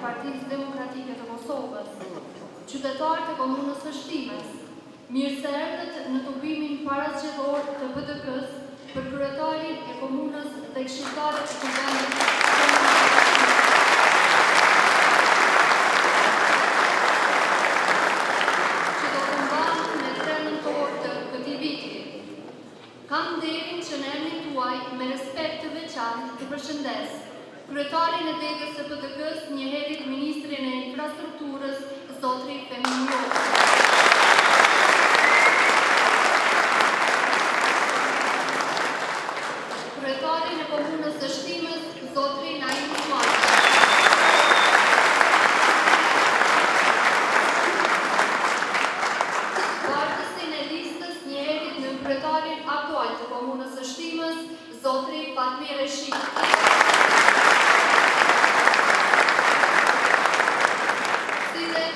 të Partisë Demokratike të Kosovës, qytetarët e Komunës së Shtimes, mirë se erdhët në tubimin parasgjedhor të PDK-s për kryetarin e Komunës dhe këshilltarët e Kuvendit që do të mbahen me 3 nëntor të këtij viti. Kam nderin që në emrin tuaj me respekt të veçantë të përshëndes kryetarin e degës së PDK-s, njëherët ministrin e infrastrukturës, zotri Femim Jota. Kryetarin e Komunës së Shtimes, zotri Naim Kuaj. Partësin e listës, njëherët në kryetarin aktual të Komunës së Shtimes, zotri Fatmir Reshi.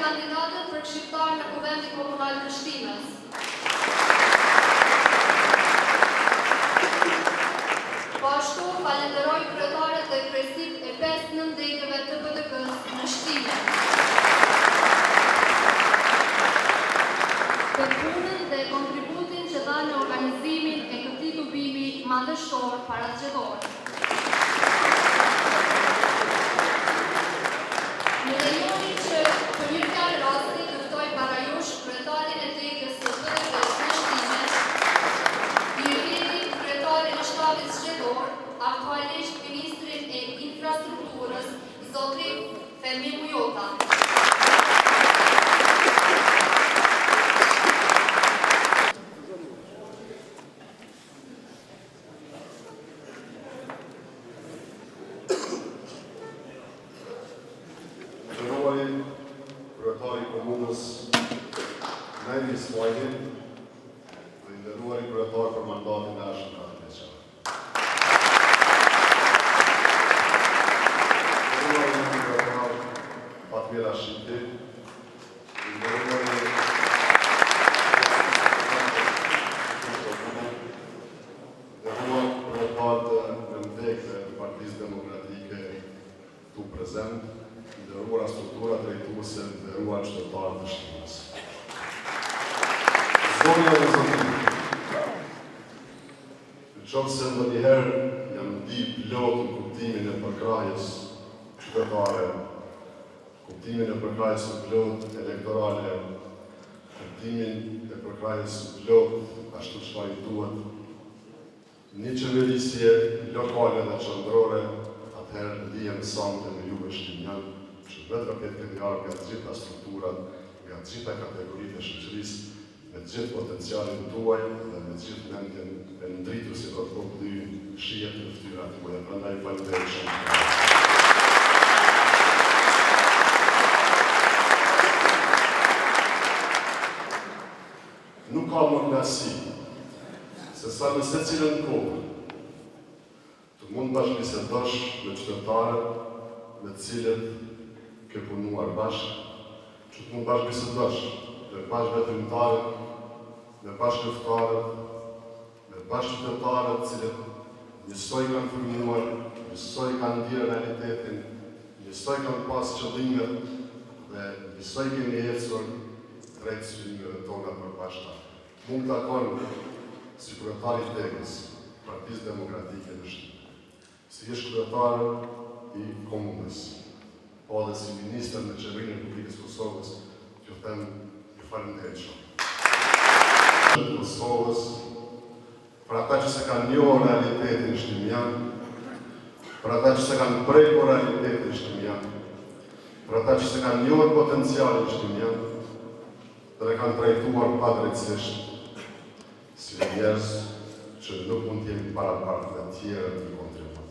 Kandidatët për këshilltar në Kuvendin Komunal të Shtimes. Po ashtu falenderoj kryetarët dhe kryesit e 5 degëve të PDK-s në Shtime për punën dhe kontributin që dha në organizimin e këtij tubimi madhështor parasgjedhor. Më lejoni që për një fjalë rasti të ftoj para jush kryetarin e degës së PDK-s në Shtime, njëherët kryetarin e shtabit zgjedhor, aktualisht ministrin e infrastrukturës, zotri Femim Jota. Kryetari Komunës Naim Kuaj, dhe nderuari kryetar për mandatin e ardhshëm të atëherë. Nderuari kryetar Fatmir Reshi, nderuari kryetar të nëndekëve të Partisë Demokratike tu prezent, nderuara struktura drejtuese, nderuar qytetarë të Shtimës. Zonja dhe zotin, nëse ndonjëherë jam di plot në kuptimin e përkrahjes qytetare, kuptimin e përkrahjes së plot elektorale, kuptimin e përkrahjes së plot ashtu çfarë duhet, një qeverisje lokale dhe qendrore, atëherë ndihem sante në juve shtimjan, që vetë këtë jarë nga të gjitha strukturat, nga të gjitha kategoritë e shoqërisë, me të gjithë potencialin tuaj dhe me të gjithë mendjen e ndritur si do të përkëdhyn shijet në ftyrat tuaj. Prandaj falenderoj shumë. Nuk ka më knasi, se sa në secilën kohë të mund bashkëbisedosh me qytetarët me të cilët ke punuar bashkë, që të mund bashkëbisedosh me bashkëvetimtarët, me bashkëluftarët, me bashkëqytetarët cilët njësoj kanë formuar, njësoj kanë ndjerë realitetin, njësoj kanë pas qëllimet dhe njësoj kemi ecur drejt synimeve tona përbashkëta. Mund të takon si kryetari i degës Partisë Demokratike në Shtime, si ish kryetar i Komunës, po dhe si ministër në qeverinë e Republikës Kosovës, që them ju falenderoj shumë. Në Kosovës, për ata që se kanë njohur realitetin shtimjan, për ata që se kanë prekur realitetin shtimjan, për ata që se kanë njohur potencialin shtimjan, dhe ne kanë trajtuar padrejtësisht si njerëz që nuk mund të jemi para partëve tjera të kontribut.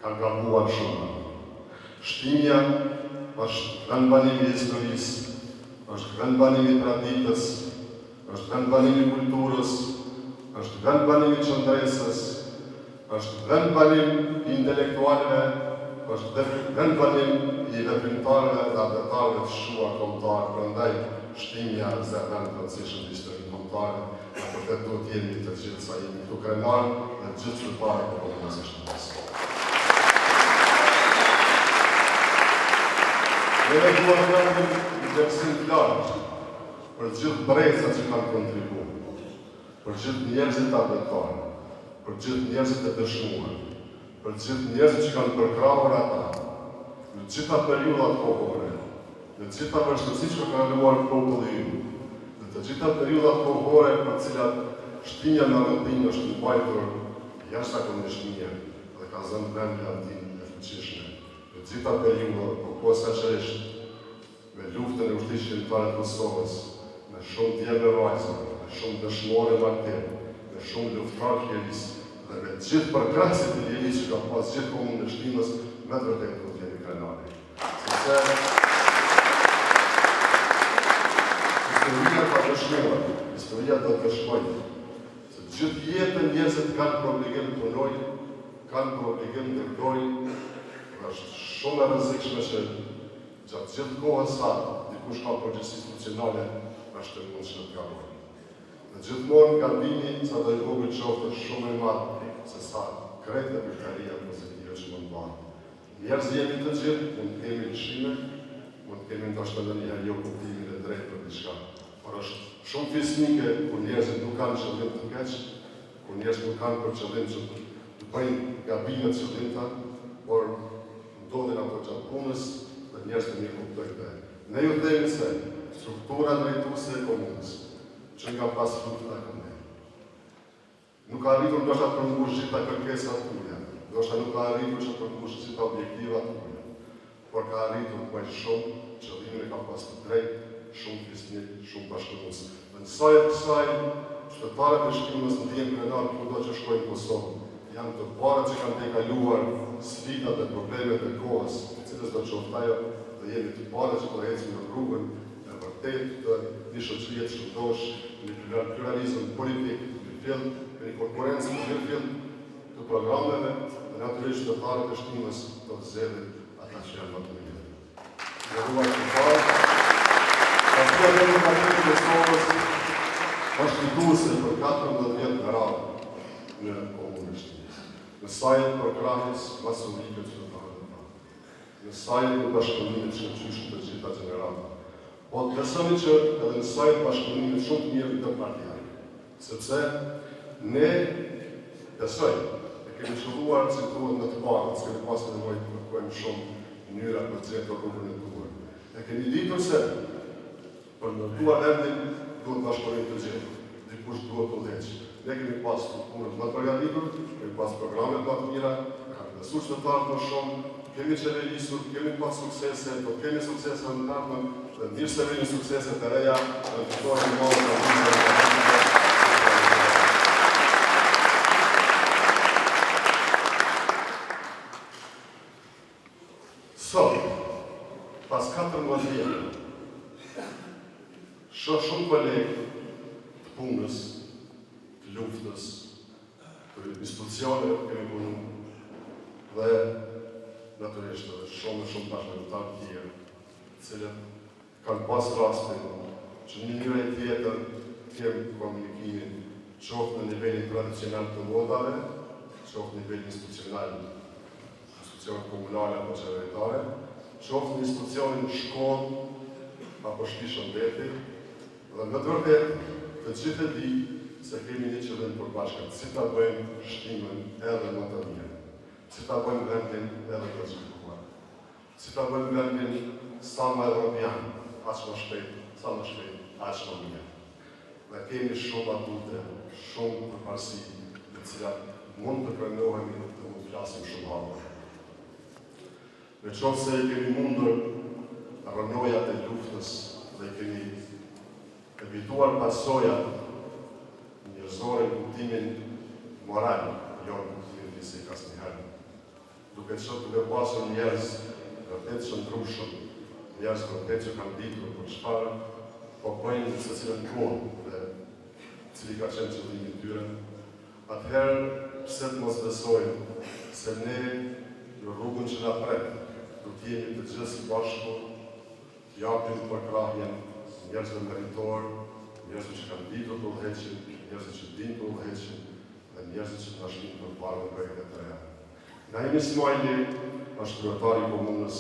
Kanë gabuar shumë. Shtimja është vendbanimi i historisë, është vendbanimi i traditës, është vendbanimi i kulturës, është vendbanimi i qëndresës, është vendbanim i intelektualëve, është vendbanim i veprimtarëve dhe adretarëve të shuar kombëtar. Prandaj shtimja është vend të rëndësishëm në historinë kombëtare, dhe për këtë duhet jemi të gjithë sa jemi këtu krenar dhe të gjithë qytetarët e Komunës së Shtimës. Ne duhet të bëjmë një vlerësim të lartë për gjithë brezat që kanë kontribuar, për gjithë njerëzit abetare, për gjithë njerëzit e dëshmuar, për gjithë njerëzit që kanë përkrahur ata, në gjitha periudat kohore, në gjitha vështirësitë që ka kaluar populli ynë, në të gjitha periudat kohore për të cilat shtinja në rëndinë është mbajtur jashtëzakonisht mirë dhe ka zënë vend landin e fuqishme. Në të gjitha periudat, por posaçërisht me luftën e ushtrisë shqiptare të Kosovës, me shumë djembe vajza, me shumë dëshmorë martirë, me shumë luftrar kjerisë, dhe me gjithë përkrasit e jerisë që ka pas gjithë komunën e Shtinës, me të vërtetë do të jemi krenari. Sepse historia ka dëshmuar, historia do të shkojë, se gjithë jetën njerëzit kanë për obligim të punojnë, kanë për obligim të ndërtojnë, dhe është shumë e rrezikshme që gjatë gjithë kohës sa, dikush ka përgjegjësi institucionale, është të mundshme të gabojë. Dhe gjithmonë gabimi, sa do i vogël qoftë, është shumë i madh se sa krejt e bërtaria pozitive që mund të bëhen. Njerëz jemi të gjithë, mund të kemi lëshime, mund të kemi ndoshta ndonjëherë jo kuptimin e drejtë për diçka. Por është shumë fisnike kur njerëzit nuk kanë qëllim të keq, kur njerëzit nuk kanë për qëllim që të bëjnë gabime të qëllimta, por ndodhin ato gjatë punës dhe njerëzit nuk kuptojnë dhe. Ne ju themi se struktura drejtuese e komunës, që nga pas lufta e komunës, nuk ka arritur ndoshta të përmbush gjitha kërkesat tuaja, ndoshta nuk ka arritur që të përmbush gjitha objektivat tuaja, por ka arritur më shumë qëllimin e ka pas të drejtë, shumë fisnik, shumë bashkëpunues. Dhe në sajë të kësaj, qytetarët e Shqipërisë ndihen krenar kudo që shkojnë në Kosovë. Janë të parët që kanë tejkaluar sfidat dhe problemet e kohës, të cilës do të qoftë ajo, dhe jemi të parët që do ecim në rrugën e vërtetë të një shoqërie të shëndosh, një pluralizëm politik të fill, një konkurrencë të fill të programeve, dhe natyrisht qytetarët e Shqipërisë do të zgjedhin ata që janë më të mirë. Nderuar qytetarë, Partia Demokratike e Kosovës është fituese për 14 vjet në radhë në komunën e Shqipërisë. Në sajën për krahjes masurike të qytetarëve të parë. Në sajën për bashkëpunimit që qyshën të gjitha gjenerata. Po të besoni që edhe në sajën bashkëpunimit shumë të mirë të partijari. Sepse ne besoj, e kemi qëlluar që të duhet në të parë, që kemi pasë nevojë të kërkojmë shumë mënyra për të gjetur rrugën e duhur. E kemi ditur se për në duar endin duhet bashkëpunim të gjithë, dikush duhet të udhëheqë. Ne kemi pas strukturët më të përgatitur, kemi pas programet më të mira, kemi besuar qytetarët më shumë, kemi qeverisur, kemi pas suksese, do kemi suksese në ardhmen, dhe ndihmë se vini suksese të reja, dhe të dojnë në modë të Sot, pas 14 vjetë, shumë kolegë të punës, të luftës, të institucione kemi punu, dhe natyrisht edhe shumë bashkëpunëtarë të tjerë, të cilët kanë pas rastin që një njëra e tjetër kemi komunikimin qoftë në nivelin tradicional të modave, qoftë në nivelin institucional, institucion komunale apo qeveritare, qoftë në institucionin shkollë apo shtëpi shëndeti, dhe me të vërtetë të gjithë e di se kemi një qëllim përbashkët, si ta bëjmë shtimin edhe më të mirë, si ta bëjmë vendin edhe të zhvilluar, si ta bëjmë vendin sa më evropian, aq më shpejt, sa më shpejt, aq më mirë. Dhe kemi shumë atute, shumë përparësi, në cilat mund të krenohemi dhe mund të flasim shumë hapër. Me qoftë se kemi mundur rënojat e luftës dhe kemi evituar pasojat njerëzore në kuptimin moral, jo në kuptimin fizik asnjëherë. Duke duke pasur njerëz vërtet shëndrueshëm, njerëz vërtet që kanë ditur për çfarë po bëjnë në secilën punë dhe cili ka qenë qëllimi i tyre, atëherë pse të mos besojmë se ne në rrugën që na pret do të jemi të gjithë së bashku, të japim përkrahjen njerëzve meritor, njerëzve që kanë ditur të udhëheqin, njerëzve që dinë të udhëheqin, dhe njerëzve që të shkojnë përpara në projekte të reja. Naim Ismaili është kryetari i komunës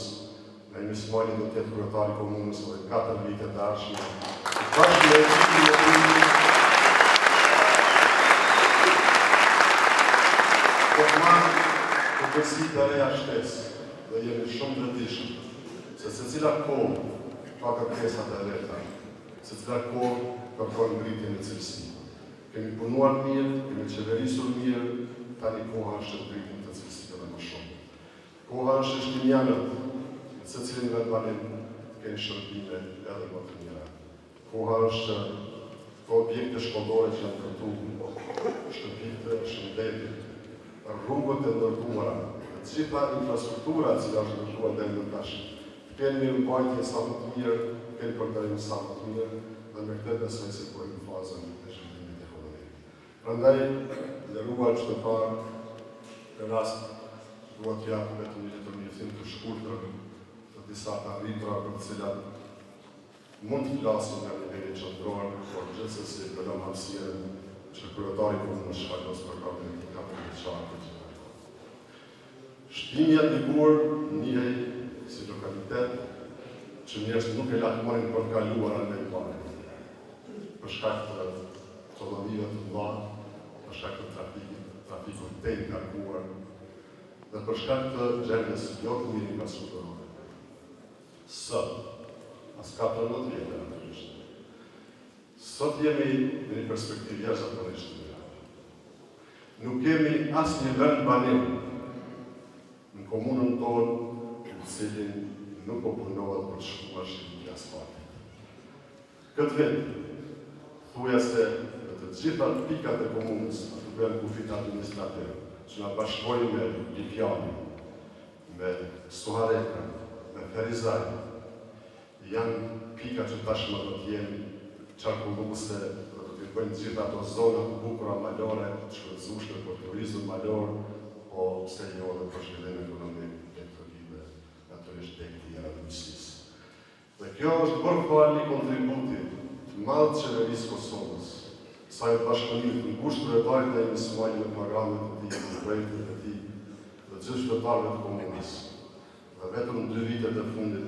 Në Mismali do të jetë kryetari komunës edhe 4 vite të ardhshme. Bashkë me ekipin e tij do të marrë përgjegjësi të reja shtesë dhe jemi shumë të vetëdijshëm se secila kohë ka kërkesat e veta, secila kohë kërkon ngritjen e cilësisë. Kemi punuar mirë, kemi qeverisur mirë, tani koha është të ngritim të cilësisë edhe më shumë. Koha është shtinjanët, se cilin vendbanim keni shërbime edhe më të mira. Koha është të objekte shkollore që janë kërtu, shtëpitë, shëndetit, rrugët e ndërtuara, të gjitha infrastruktura që është ndërtuar deri më tash. Keni një mbajtje sa më të mirë, keni përdorim sa më të mirë, dhe me këtë besoj se po në fazën e zhvillimit ekonomik. Prandaj, nderuar qytetarë, në rast dua të jap vetëm një letërnjoftim të shkurtër të disa të arritura për të cilat mund të flasim nga niveli qendror, por gjithsesi do lëm hapësirën që kryetari komunës shfaqos për kapitën e qartë. Shtimja e Ligur njihej si lokalitet që njerëzit nuk e lakmojnë për të kaluar në pare. Për shkak të çelëvive të mëdha, për shkak të trafikut të ngarkuar dhe për shkak të gjendjes jo të mirë infrastrukturore. Sot, as 14 vjetë natyrisht. Sot jemi në një perspektivë jashtëzakonisht të mirë. Nuk kemi asnjë vend banim në komunën tonë në cilin nuk po punohet për të shkuar shqiptimi i asfaltit. Këtë vend, thuja se në të gjitha pikat e komunës, të bëhen kufit administrativ, që nga bashkojnë me Lipjani, me Suharekën, me Ferizaj, janë pika që tashmë do të jenë qarkulluese, do të bëjnë gjitha ato zonat bukura malore, shfrytëzueshme për turizëm malor, po pse jo edhe për zhvillim ekonomik, tektonikë, natyrisht tek tjera të misisë. Dhe kjo është bërë fal një kontributi të madh të qeverisë Kosovës, sa e bashkëpunimit në ngushtë kryetarit dhe Mismali me programet të tij, në projektet e tij, dhe gjithë qytetarëve të komunës. Dhe vetëm në 2 vitet e fundit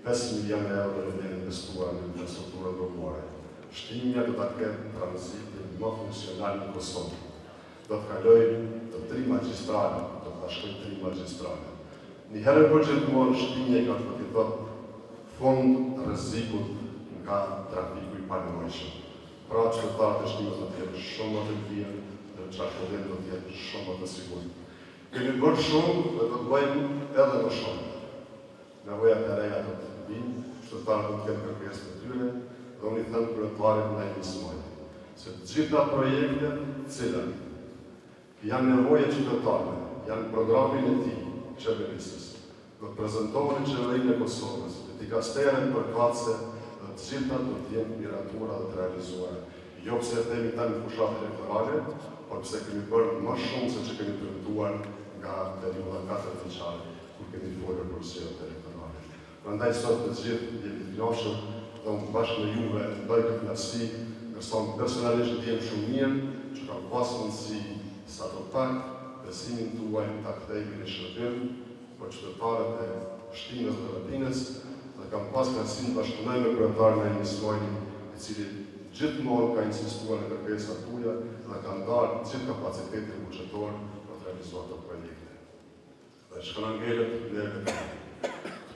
5 milion euro në investuar në infrastrukturën rrugore. Shtimja do ta ketë tranzitin më funksional në Kosovë. Do të kalojë të 3 magjistrale, do të bashkojë 3 magjistrale. Një herë për gjithmonë shtimja ka të thotë fond rrezikut nga trafiku i panevojshëm. Pra qytetarët e shtimës do të jetë shumë më të lirë dhe qarkullim do të jetë shumë më të sigurt. Kemi bërë shumë dhe do të bëjmë edhe më shumë. Nevojat e reja do të vinë, qytetarët do të kenë kërkesë të tyre, dhe unë i them kryetarit ndaj Mismalit, se të gjitha projektet cilat janë nevoje qytetarëve, janë programin e tij, qeverisës, do të prezentohen në qeverinë e Kosovës, dhe dikasteren përkatëse dhe të gjitha do të jenë miratura dhe të realizuara. Jo pse e themi tani në fushat elektorale, por pse kemi bërë më shumë se që kemi përfituar nga periudha 4 vjeçare, kur kemi folur për zgjedhjet elektorale. Prandaj sot të gjithë jemi të kënaqur dhe unë bashkë me juve ndaj këtë knatësi, ndërsa unë personalisht ndiem shumë mirë që kam pas mundësi sa të pak besimin tuaj ta kthejmë në shërbim për qytetarët e Shtinës dhe Vapinës dhe kam pas knatësinë të bashkëpunoj me kryetarin e Mismalit, i cili gjithmonë ka insistuar në kërkesat tuaja dhe ka ndarë gjithë kapacitetin buxhetor për të realizuar ato projekte. Dhe shkënangelet neve të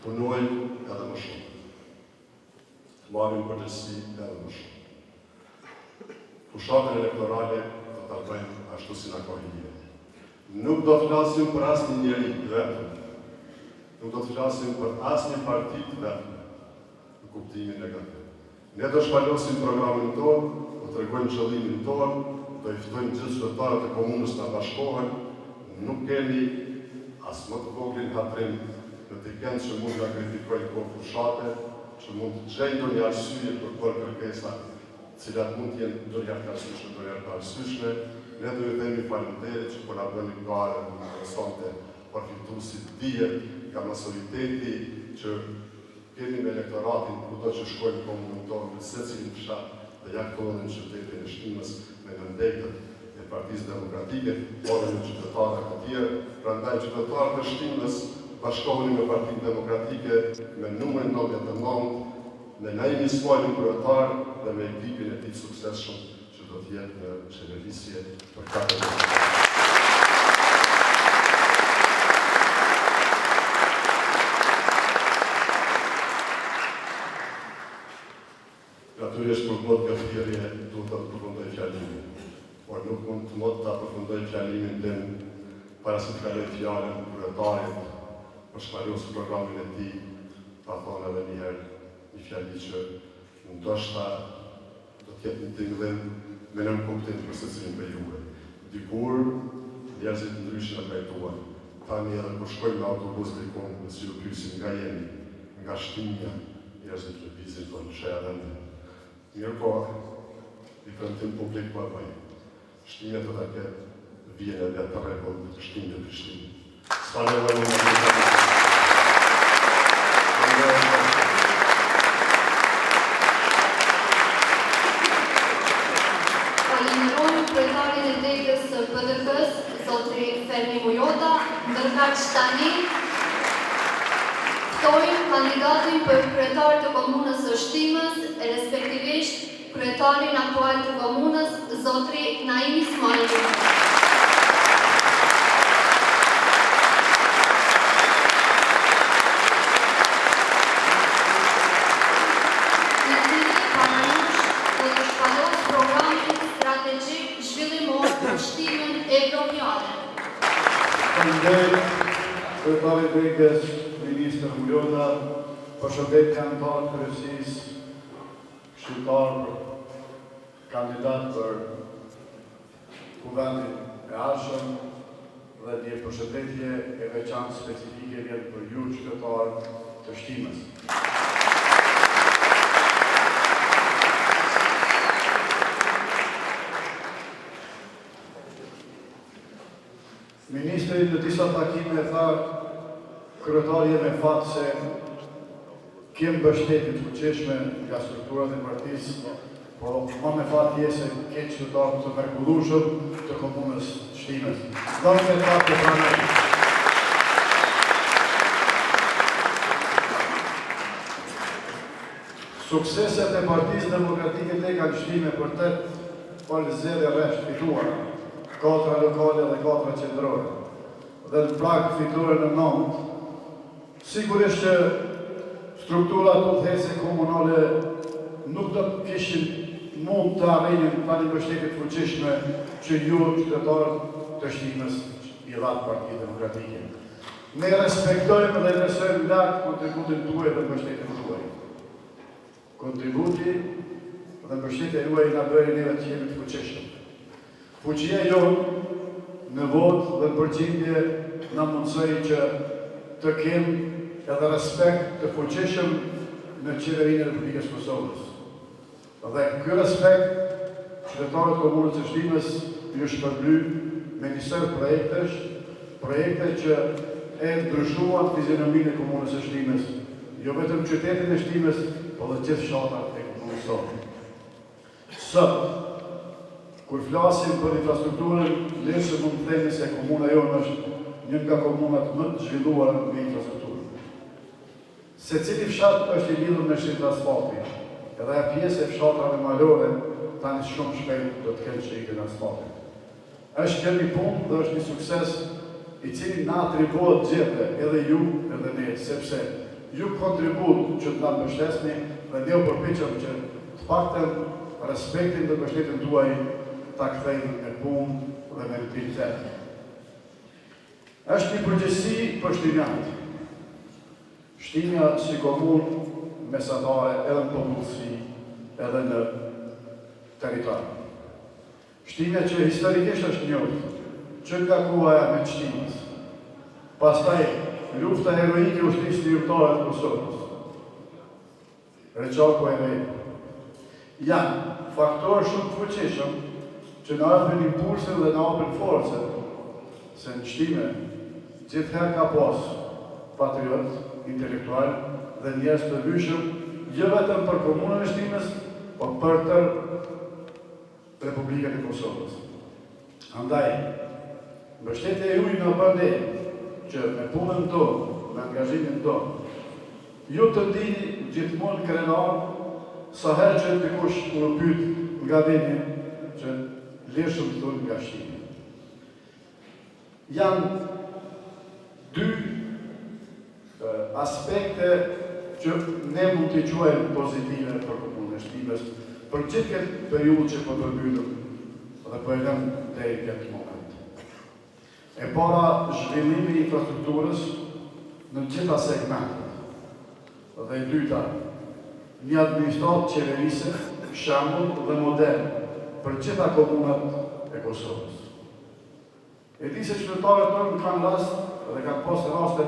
punojmë edhe më shumë. Të marrim përgjegjësi edhe më shumë. Fushatën elektorale do ta bëjmë ashtu si na ka hije. Nuk do të flasim për asnjë njeri vetëm. Nuk do të flasim për asnjë parti vetëm në kuptimin negativ. Ne do shpalosim programin tonë, do të tregojmë qëllimin tonë, do i ftojmë gjithë qytetarët e komunës të bashkohen, nuk keni as më të voglin hatrim në të kënd që mund nga kritikojnë kohë fushate, që mund të gjejnë një arsye për bërë kërkesa, cilat mund të jenë ndonjëherë të arsyeshme, ndonjëherë të arsyeshme. Ne do ju themi faleminderit që po na bëni gare në sonte përfituesit dihet nga masoriteti që kemi me elektoratin kudo që shkojnë komunën tonë në secilin fshat dhe ja kohën në qytetin e Shtimës me nëndekët e Partisë Demokratike, por në qytetarët e tjerë. Prandaj qytetarët e Shtimës bashkohuni me Partinë Demokratike me numrin 99, me Naimi Ismailin kryetar dhe me ekipin e tij suksesshëm që do të jetë në qeverisje për 4 vjet. Natyrisht kur bëhet gafirje, duhet të përfundoj fjalimin. Por nuk mund të mos ta përfundoj fjalimin tim para se të kaloj fjalën kryetarit për shpallosur programin e tij, pa thonë edhe një herë një fjali që ndoshta do të jetë një tingëllim me nën kuptim për secilin prej juve. Dikur njerëzit ndryshe na trajtuan. Tani edhe kur shkojmë në autobus diku, nëse ju pyesin nga jemi, nga Shtinja, njerëzit lëvizin tonë shëja vende. Mirë po, i premtim publik po e bëjmë. Shtinja të ta ketë vjen edhe të rregull të Shtinjë dhe Prishtinë. S'ka nevojë më Falenderojmë kryetarin e degës së PDK-s, zotri Fermi Mujota, ndërkaq tani ftojmë kandidatin për kryetar të komunës së Shtimës, respektivisht kryetarin aktual të komunës, zotri Naimi Ismaili. I cili paranush do të shpallosë programin strategjik zhvillimor për Shtimën Evropiane. Faleminderit, kryetari i degës, Ministër Mujota, përshëndet kandidat kryesisë, këshilltar, kandidat për kuvendin e ardhshëm dhe një përshëndetje e veçantë specifike vjen për ju qytetar të Shtimës. Ministri në disa takime tha kryetari me fat se kemë mbështetje të fuqishme nga strukturat e partisë, por ma me fat jesë ke qytetar të mrekullueshëm të komunës Shtimës. Doni me fat të pranoj. Sukseset e Partisë Demokratike Dega Shtime për 8 palëzedhe rresht fituara, 4 lokale dhe 4 qendrore, dhe në prag fitore në 9, sigurisht që strukturat udhëhece komunale nuk do të kishin mund të arrinin tani mbështetje të fuqishme që ju qytetarët të Shtimës i dhatë Partia Demokratike. Ne respektojmë dhe besojmë lart kontributin tuaj dhe mbështetjen tuaj. Kontributi dhe mbështetja juaj na bëri neve të jemi të fuqishëm. Fuqia jonë në votë dhe në përgjindje na mundsoi që të kemë edhe respekt të fuqishëm në qeverinë e Republikës Kosovës. Dhe ky respekt, qytetarët komunës së Shtimës ju shpërbly me një sër projekte që e ndryshuan fizionominë e komunës së Shtimës, jo vetëm qytetin e Shtimës, por dhe gjithë fshatat e komunës sonë. Sot, kur flasim për infrastrukturën, lesë mund të themi se komuna jonë është një nga komunat më të zhvilluara me infrastrukturën. Secili fshat është i lidhur me shit asfalti, edhe e pjesë e fshatrave malore tani shumë shpejt do të kenë shitjen e asfaltit. Është kjo një punë dhe është një sukses i cili na atribuohet gjithë, edhe ju, edhe ne, sepse ju kontribut që të na mbështesni dhe ne u përpiqem që të paktën respektin dhe mbështetjen tuaj ta kthejmë me punë dhe me realitet. Është një përgjegjësi për shtimjanët. Shtimja si komunë mesatare edhe në popullsi, edhe në territor. Shtimja që historikisht është njohur, që nga koha me Shtimës. Pastaj lufta heroike u shtisë ligjtarëve të Kosovës. Reçako e Rejë. Janë faktorë shumë të fuqishëm që na japin impulsin dhe na japin forcën, se në Shtime gjithherë ka pas patriot, intelektual dhe njerëz të vyshëm, jo vetëm për komunën e Shtimës, por për tërë Republikën e Kosovës. Andaj, mbështetja juaj na bën që me punën tonë me angazhimin tonë. Ju të dini gjithmonë krenar, sa herë që dikush më pyet nga vini, që leshëm të thonë nga shtimi. Janë dy aspekte që ne mund të quajmë pozitive për komunën e Shtimes, për gjithë këtë periudhë që po përmbyllëm dhe po e lëmë deri këtë moment. E para, zhvillimi i infrastrukturës në gjitha segmentet. Dhe e dyta, një administratë qeverise, shembull dhe model për gjitha komunat e Kosovës. E di se qytetarët tonë kanë rast dhe kanë pasur raste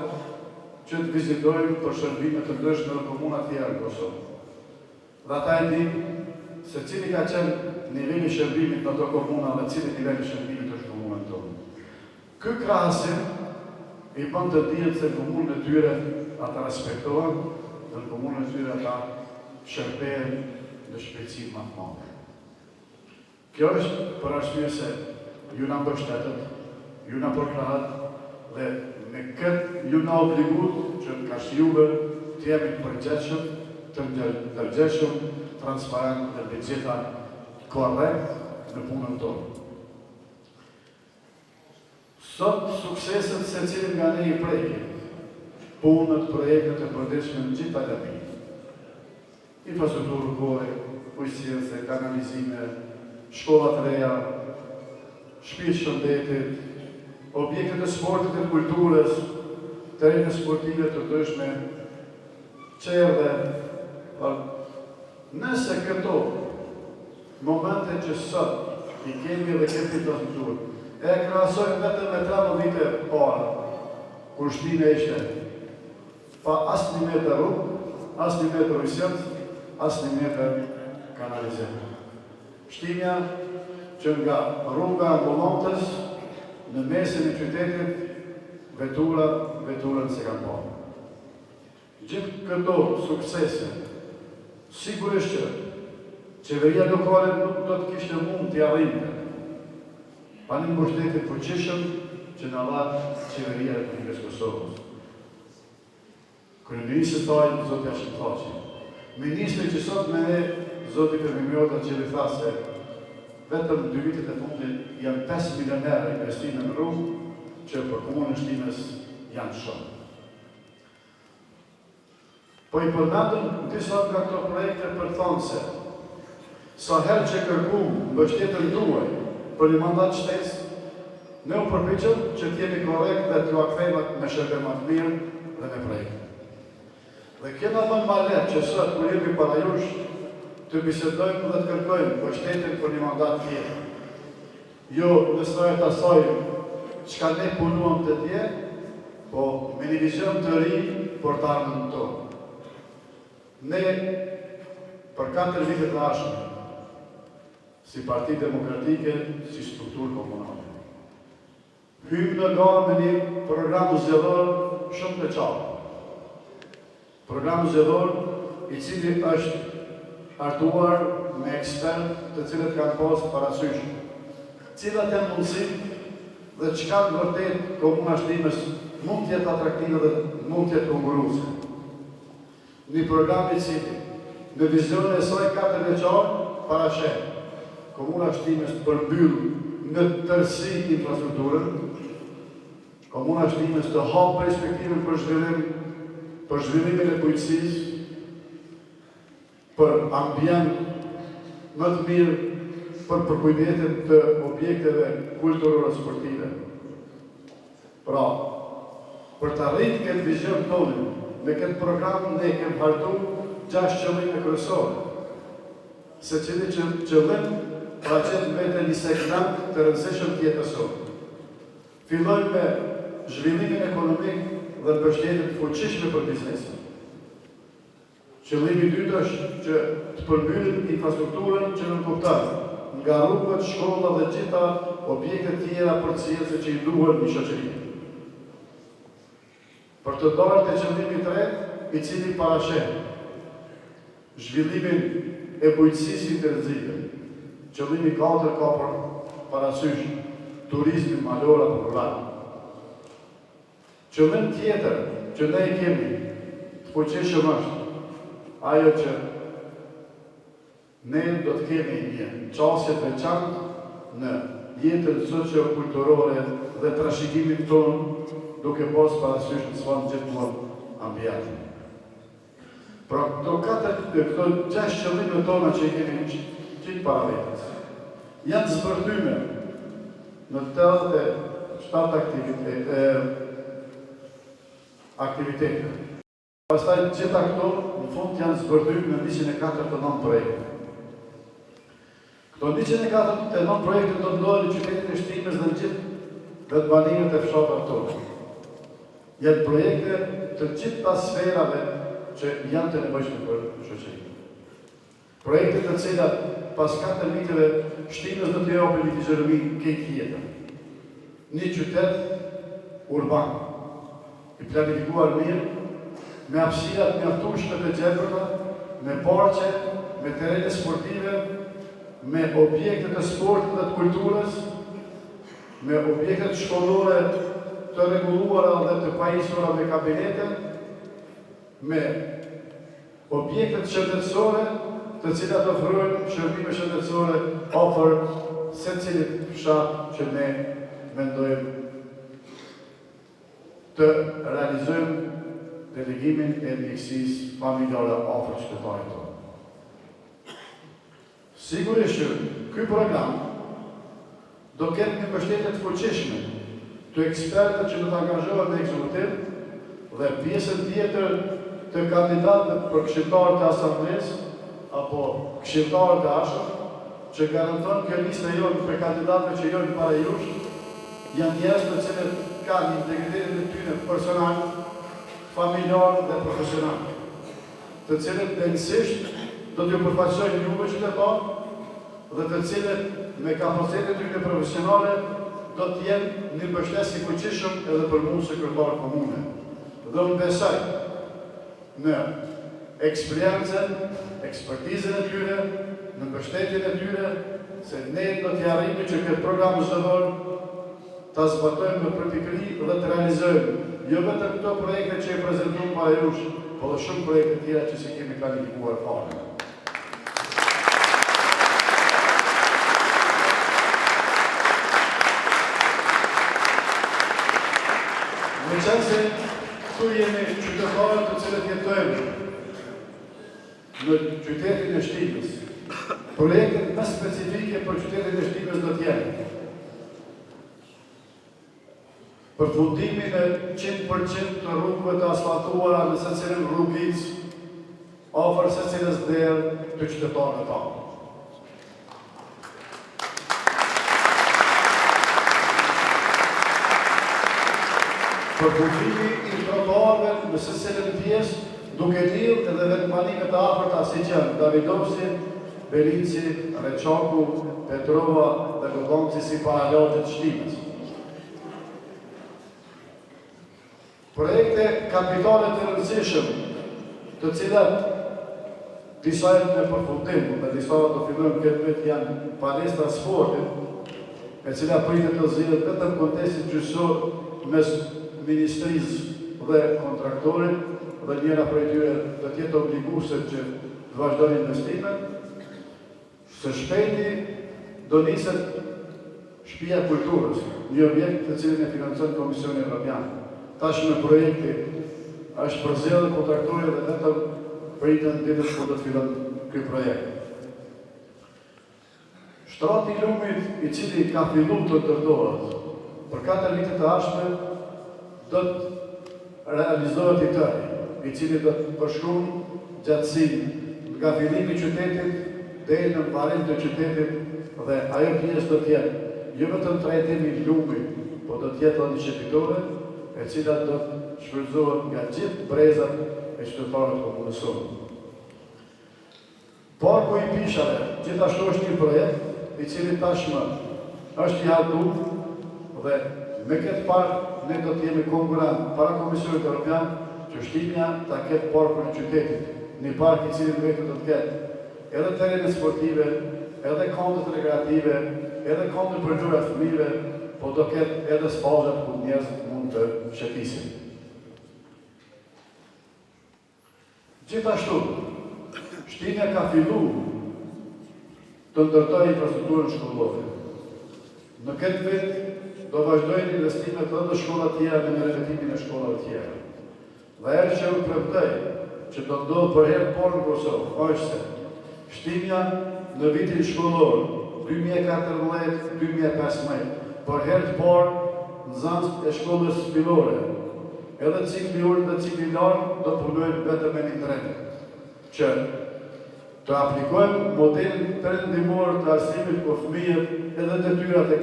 që të vizitojnë për shërbime të ndryshme në komuna tjera në Kosovë. Dhe ata e di se cili ka qenë niveli shërbimit në ato komuna dhe cili niveli shërbimit është komunën tonë. Ky krahasim i bën të dihet se komunën e tyre ata respektohen dhe në komunën e tyre ata shërbejnë në shpejtësi më të madhe. Kjo është për arsye se ju na mbështetët, ju na proklamat dhe me këtë ju na obligut që ka juve të jemi të përgjithshëm, të ndërgjegjshëm, transparent dhe me gjitha korrekt në punën tonë. Sot sukseset secili nga ne i prekin punët, projektet e përditshme në gjitha elementet. Infrastrukturë rrugore, ujësirëse, kanalizime, shkollat të reja, shtëpitë shëndetit, objektet e sportit e kulturës, terrene sportive të ndryshme, qerdhe. Nëse këto momente që sot i kemi dhe kemi infrastrukturë, e krahasojmë vetëm me 13 vite para, kur Shtina ishte pa asnjë metër rrugë, asnjë metër ujësirës, asnjë metër kanalizim. Shtinja që nga rruga ambulantës në mesin e qytetit veturën se kanë parë. Gjithë këto suksese, sigurisht që qeveria lokale nuk do të kishte mund t'i arrinte, pa një mbështetje fuqishëm që na dha qeveria e Republikës Kosovës. Kryeministri i saj, zoti Hashim Thaçi, ministri që sot me ne, zoti Permimjota, që i tha se vetëm 2 vitet e fundit janë 5 milionerë investime në rrugë, që për komunën e Shtimës janë shumë. Po i përmendëm disa nga këto projekte për thonë se sa herë që kërkuam mbështetjen tuaj për një mandat shtesë, ne u përpiqëm që të jemi korrekt dhe t'ju kthejmë me shërbim më të mirë dhe me projekte. Dhe kena më ma lehtë që sot kur jemi para jush të bisedojmë dhe të kërkojmë mbështetjen për një mandat tjetër. Jo në sferën asaj çka ne punuam të dje, po me një vizion të ri për të ardhmen tonë. Ne, për 4 vite të ardhshme, si Parti Demokratike, si strukturë komunale, hymë në gare me një program zgjedhor shumë të qartë. Program zgjedhor i cili është hartuar me ekspertë të cilët kanë pasur parasysh cilat janë mundësitë dhe çka në vërtet komuna Shtimës mund të jetë atraktive dhe mund të jetë konkurruese. Një program i cili në vizionin e saj 4 vjeçar parasheh komuna Shtimës të përmbyll në tërësi infrastrukturën, komuna Shtimës të hap perspektivën për zhvillimin e bujqësisë, për ambient më të mirë, për përkujdetin të objekteve kulturore sportive. Pra, për të arritur këtë vizion tonë, me këtë program ne kemi hartuar 6 qëllime kryesore. Secili qëllim paraqet vetë një segment të rëndësishëm të jetës sonë. Fillojmë me zhvillimin ekonomik dhe mbështetjen e fuqishme për biznesin. Qëllimi i dytë është që të përmbyllim infrastrukturën që nënkupton nga rrugët, shkolla dhe gjitha objektet tjera përcjellëse që i duhen një shoqëri. Për të dalë te qëllimi i tretë, i cili parasheh zhvillimin e bujqësisë interzite. Qëllimi i katërt ka për parasysh turizmin malor apo rural. Qëllim tjetër që ne i kemi të fuqishëm është ajo që ne do të kemi një qasje të veçantë në jetën socio-kulturore dhe trashëgimit tonë, duke pas parasysh në sfanë gjithmonë ambientin. Pra, këto 6 qëllime tona që i kemi qitë para vetës, janë zbërthyme në 87 aktivitete. Pastaj gjitha këto, në fund, janë zbërthyme në 149 projekte. Këto 149 projekte do të ndodhin në qytetin e Shtimës dhe në gjithë vetbanimet e fshatat tonë. Janë projekte të gjitha sferave që janë të nevojshme për shoqërinë. Projekte të cilat pas 4 viteve Shtimës do të japë një fizionomi këtë jetën. Një qytet urban, i planifikuar mirë, me hapësirat mjaftueshme të gjeprëta, me parqe, me terene sportive, me objekte të sportit dhe të kulturës, me objekte të shkollore të rregulluara dhe të pajisura me kabinete, me objekte të shëndetësore, të cilat ofrojnë shërbime shëndetësore afër secilit fshat që ne mendojmë të realizojmë delegimin e mjekësisë familjare afër qytetarit tonë. Sigurisht që ky program do ketë një mbështetje të fuqishme të ekspertëve që do të angazhohen në ekzekutiv dhe pjesën tjetër të kandidatëve për këshilltarë të asamblesë apo këshilltarë të ashëm, që garanton kjo listë jonë për kandidatëve që janë para jush, janë njerëz të cilët kanë integritetin e tyre personal, familjar dhe profesional, të cilët densisht do t'ju përfaqësojnë juve qytetar dhe të cilët me kapacitetet e tyre profesionale do t'jenë një mbështetje i fuqishëm edhe për mua si kryetar komune. Dhe unë besoj në eksperiencën, ekspertizën e tyre, në mbështetjen e tyre, se ne do t'i arrijmë që këtë program zëdor ta zbatojmë me përpikëri dhe të realizojmë jo vetëm këto projekte që i prezantojmë para jush, por edhe shumë projekte tjera që si kemi planifikuar fare. Në qenë se këtu jemi qytetarët të cilët jetojmë në qytetin e Shtimës, projektet më specifike për qytetin e Shtimës do t'jenë përfundimin e 100% të rrugëve të asfaltuara në secilin rrugic afër secilës derë të qytetarëve tanë. Përfundimi i trotuarëve në secilin pjesë, duke lidhur edhe vetëbanimet të afërta si që janë Davidovsi, Belinci, Reçaku, Petrova dhe Godonci si paralagjet Shtimës. Projekte kapitale të rëndësishëm, të cilat disa janë në përfundim, dhe disa do fillojnë këtë vit janë palestra sportit, e cila pritet të zgjidhet vetëm kontestit gjyqësor mes ministrisë dhe kontraktorit, dhe njëra prej tyre do të jetë obliguese që të vazhdojnë investimet. Së shpejti do niset Shtëpia e Kulturës, një objekt të cilin e financon Komisioni Evropian. Tashmë projekti është përzgjedhur kontraktori dhe vetëm pritën ditën kur do të fillon ky projekt. Shtrati i lumit i cili ka filluar të ndërtohet për 4 vite të ardhshme do të realizohet i tërë, i cili do të përshkruajë gjatësinë nga fillimi i qytetit deri në mbarim të qytetit dhe ajo pjesë do të jetë jo vetëm trajtimi i lumit, por do të jetë edhe një shërbitore e cila do të shfrytëzohet nga gjithë brezat e qytetarëve të komunës sonë. Parku i Pishave gjithashtu është një projekt i cili tashmë është i hartuar dhe me këtë park ne do të jemi konkurrent para Komisionit Evropian që Shtimja ta ketë parkun e qytetit, një park i cili vetë do të ketë edhe terene sportive, edhe këndët rekreative, edhe këndët për gjëra të fëmijëve, po do ketë edhe spazat ku njerëzit mund të shëtisin. Gjithashtu, Shtimja ka fillu të ndërtojë infrastrukturën shkollore. Në këtë vit do vazhdojnë investimet edhe në shkolla tjera me në revetimin e shkollave tjera. Dhe erë që u premtoj që do ndodhë për herë parë në Kosovë, është se Shtimja në vitin shkollor 2014-2015, për herë të parë në zanës e shkollës fillore, edhe cikli urë dhe cikli lartë do punojnë vetëm me një trend, që të aplikojmë modelin perëndimor të arsimit për fëmijët edhe detyrat e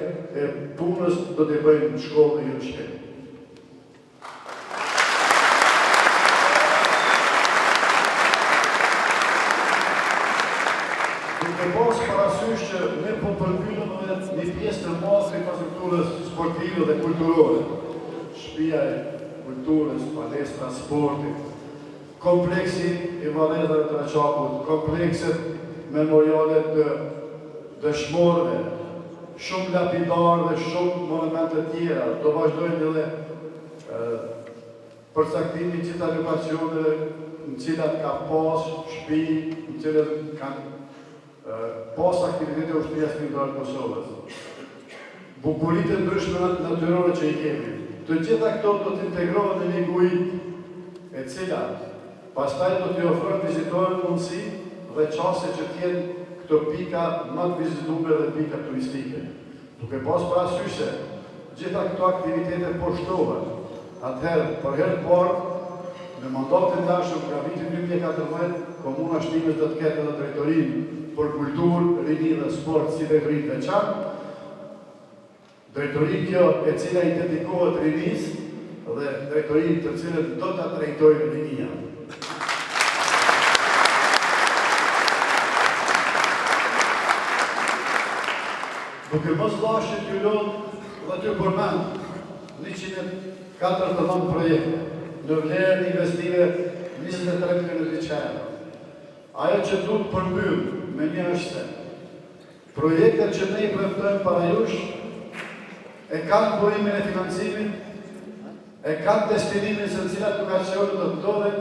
punës do të bëjmë në shkollë dhe në shtëpi. Duke pas parasysh që ne po përmbyllim edhe një pjesë të madhe të infrastrukturës sportive dhe kulturore, shtëpia e kulturës, palestra, sportit, kompleksi i Valezave të Raqaput, komplekset memoriale të dëshmorëve, shumë lapidarë dhe shumë monumente tjera, do vazhdojnë edhe përcaktimi gjitha lokacioneve në cilat ka pas shtëpi, në cilat kanë pas aktivitete ushtria shpirtare të Kosovës. Bukuritë ndryshme natyrore që i kemi. Të gjitha këto do të integrohen në një ujit e cila pastaj do t'i ofrojnë vizitorëve mundësi dhe çaste që t'jenë këto pika më të vizituara dhe pika turistike. Duke pas parasysh se gjitha këto aktivitete po shtohen, atëherë për herë të parë në mandatin e dashur nga viti 2014, Komuna Shtimës do të ketë edhe drejtorinë për kulturë, rini dhe sport si drejtorinë veçantë. Drejtorinë kjo e cila i dedikohet rinisë dhe drejtorinë të cilët do ta drejtojnë rinia. Duke mos lashë t'ju lodhë dhe t'ju përmend 149 projekte në vlerën investive 23 milion euro. Ajo që duhet përmbyll me një është se projektet që ne i premtojmë para jush e kanë burimin e financimit, e kanë destinimin se cilat lokacione do të ndodhen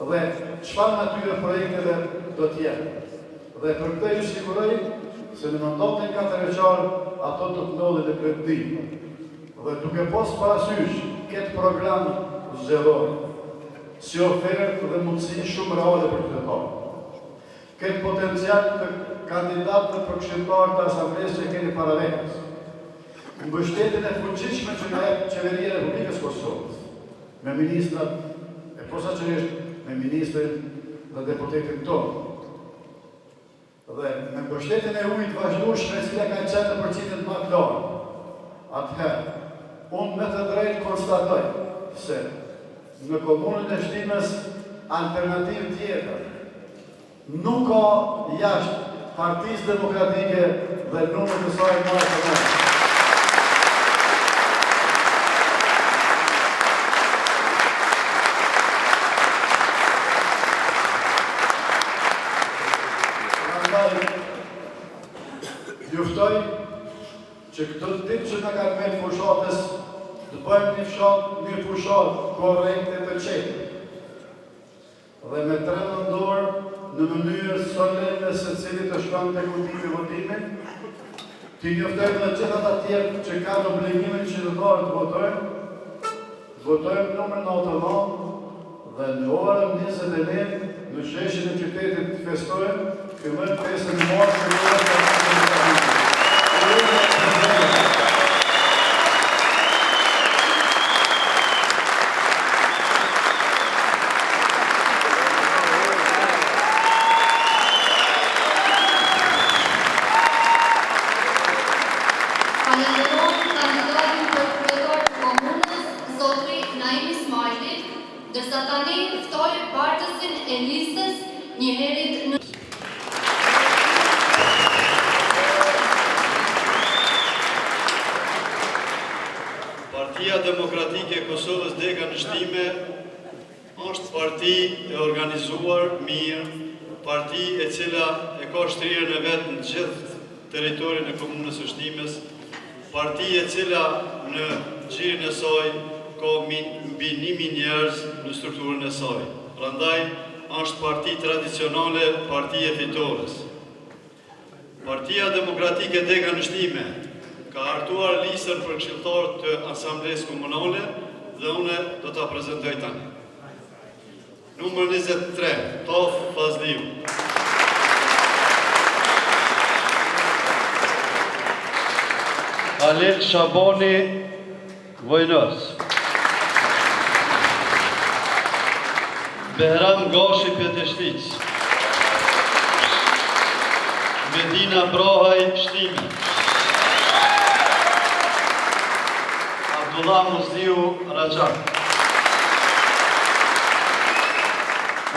dhe çfarë natyre projekteve do të jenë. Dhe për këtë ju siguroj se në mandatin 4 vjeçar ato do të ndodhen në këtë ditë. Dhe duke pas parasysh këtë program zgjedhor si ofertë dhe mundësi shumë reale për qytetarët. Këtë potencial të kandidatë të përkëshiltar të asamblesë që keni para vetes. Mbështetjen e fuqishme që nga jep Qeveria e Republikës Kosovës, me ministrat, e posaçërisht me ministrin dhe deputetin tonë. Dhe me mbështetjen e ujit vazhdueshme e cila ka qenë në përqindjen më të lartë. Atëherë, unë me të drejtë konstatoj se në komunën e Shtimës alternativë tjetër nuk ka jashtë Partisë Demokratike dhe numër të saj më të madh. Juftoj që këtë ditë që në kanë me fushatës të bëjmë një fushat korrekte të qetë dhe me tre nëndorë në mënyrë solene se cilit të shkon të kutimi votimin, t'i njoftojmë dhe gjithat atjerë që kanë obligimin qytetarë të votojmë numër 99 dhe në orën 21 në sheshin e qytetit të festojmë, fillojmë pesën e martë në orën të dërsa tani ftoj partësin e listës një herit në... Partia Demokratike e Kosovës Dega në Shtime është parti e organizuar mirë, parti e cila e ka shtrirën e vetë në gjithë teritorin e komunës së Shtimës, parti e cila në gjirin e saj ka mbi 1.000 njerëz në strukturën e saj. Prandaj, është parti tradicionale, parti e fitores. Partia Demokratike Dega në Shtime ka hartuar listën për këshilltar të Asamblesë Komunale dhe une do ta prezantoj tani. Numër 23, Tof Fazliu. Halil Shabani Vojnos. Behram Gashi Peteshlic. Medina Brohaj Shtime. Abdullah Musliu Rajak.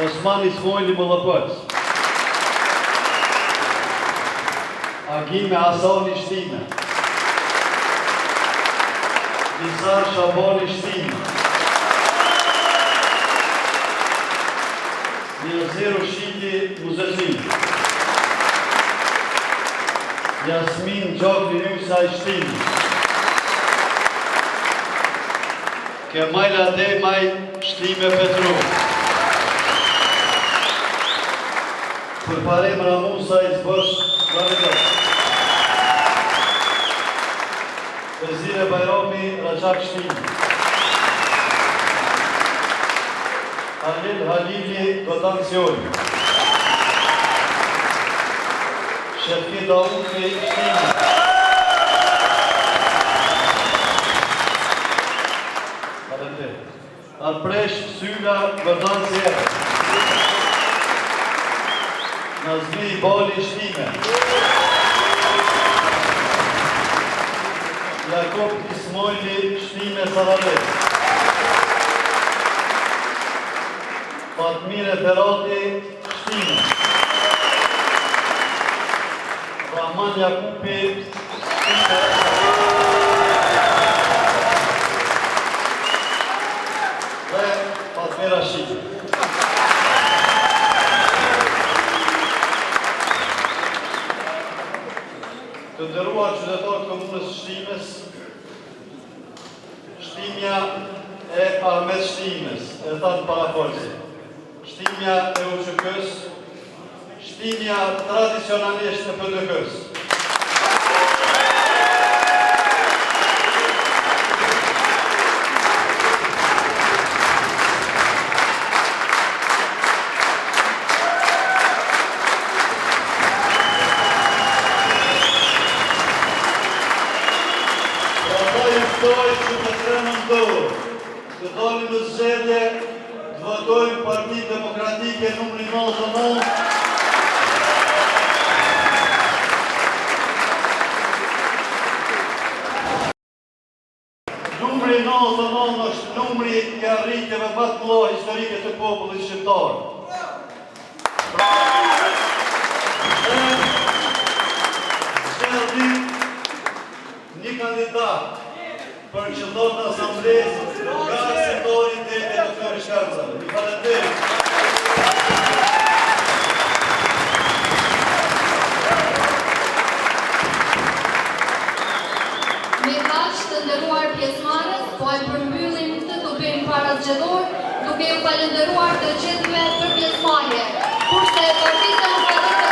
Osman Ismojli Mëllëpëc. Agime Hasani Shtime. Nisar Shabani Shtime. Njerziru Shiti Muzezin. Jasmin Gjokli Nysa Shtime. Kemajla Demaj Shtime Petru. Përparim Ramusa Izbësh Rarëgës. Vezire Bajrami Rajak Shtime. Halil Halili Gotan Sjoli. Shefi Daufi Shtime. Arpresh Syla Gotan Sjeli. Nazmi Bali Shtime. Jakob Ismojli Shtime Saralet. Fatmire Ferati Shtime. Rahman Jakupi Shtime. Dhe Fatmira Shtime. Të nderuar qytetarë të Komunës Shtimes, shtimja e Ahmet Shtimes, e thënë parafolsi, shtimja e UÇK-s, shtimja tradicionalisht e PDK-s. Të dalim në zgjedhje, të votojmë Parti Demokratike numri 99. Numri 99 është numri i arritjeve më të mëdha historike të popullit shqiptar. Zgjedhim një kandidat për qëllor të asamblesë nga sektorin të doktori Shkarcave. Mi falenderit. Me kaq të nderuar pjesëmarrës, po e përmbyllim këtë tubim parazgjedhor, duke ju falenderuar të gjithëve për pjesëmarrje. Kurse Partia Demokratike